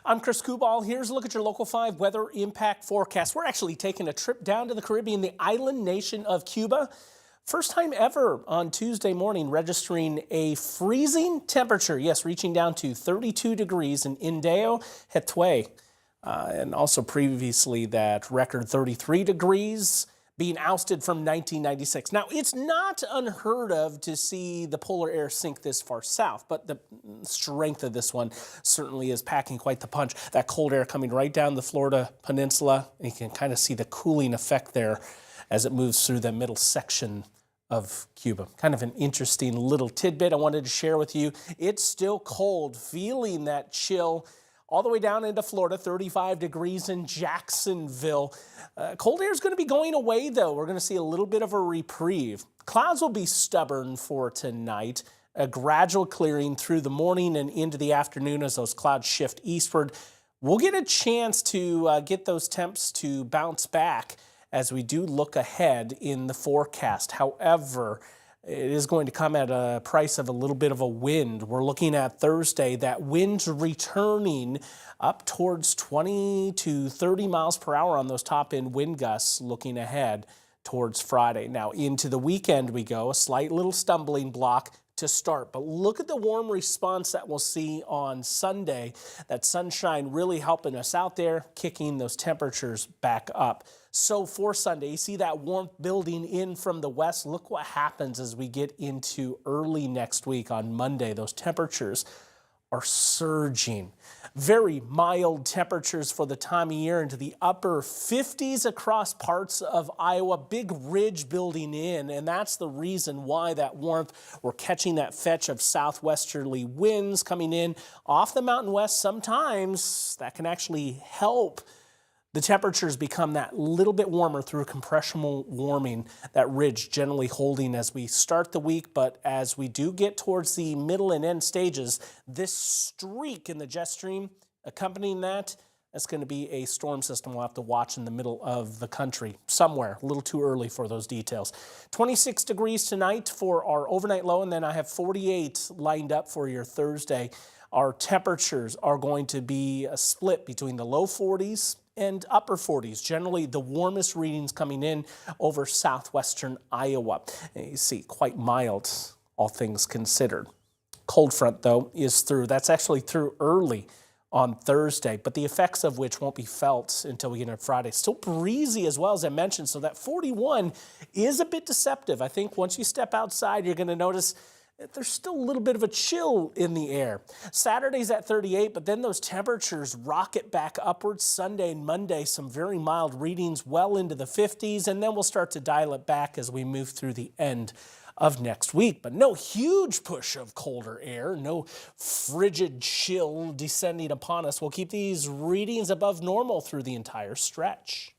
I'm Chris Kubal. Here's a look at your Local 5 weather impact forecast. We're actually taking a trip down to the Caribbean, the island nation of Cuba. First time ever on Tuesday morning registering a freezing temperature. Yes, reaching down to 32 degrees in Indao, Hetue. And also previously that record 33 degrees being ousted from 1996. Now, it's not unheard of to see the polar air sink this far south, but the strength of this one certainly is packing quite the punch. That cold air coming right down the Florida peninsula, and you can kind of see the cooling effect there as it moves through the middle section of Cuba. Kind of an interesting little tidbit I wanted to share with you. It's still cold, feeling that chill all the way down into Florida, 35 degrees in Jacksonville. Cold air is going to be going away, though. We're going to see a little bit of a reprieve. Clouds will be stubborn for tonight. A gradual clearing through the morning and into the afternoon as those clouds shift eastward. We'll get a chance to get those temps to bounce back as we do look ahead in the forecast. However, it is going to come at a price of a little bit of a wind. We're looking at Thursday, that wind returning up towards 20 to 30 miles per hour on those top end wind gusts looking ahead towards Friday. Now into the weekend we go, a slight little stumbling block to start. But look at the warm response that we'll see on Sunday. That sunshine really helping us out there, kicking those temperatures back up. So for Sunday, you see that warmth building in from the west. Look what happens as we get into early next week on Monday. Those temperatures are surging. Very mild temperatures for the time of year into the upper 50s across parts of Iowa. Big ridge building in, and that's the reason why that warmth, we're catching that fetch of southwesterly winds coming in off the Mountain West. Sometimes that can actually help the temperatures become that little bit warmer through compressional warming, that ridge generally holding as we start the week. But as we do get towards the middle and end stages, this streak in the jet stream accompanying that's going to be a storm system we'll have to watch in the middle of the country somewhere. A little too early for those details. 26 degrees tonight for our overnight low, and then I have 48 lined up for your Thursday. Our temperatures are going to be a split between the low 40s and upper 40s. Generally, the warmest readings coming in over southwestern Iowa. And you see, quite mild, all things considered. Cold front, though, is through. That's actually through early on Thursday, but the effects of which won't be felt until we get into Friday. Still breezy as well, as I mentioned, so that 41 is a bit deceptive. I think once you step outside, you're going to notice there's still a little bit of a chill in the air. Saturday's at 38, but then those temperatures rocket back upwards. Sunday and Monday, some very mild readings well into the 50s, and then we'll start to dial it back as we move through the end of next week. But no huge push of colder air, no frigid chill descending upon us. We'll keep these readings above normal through the entire stretch.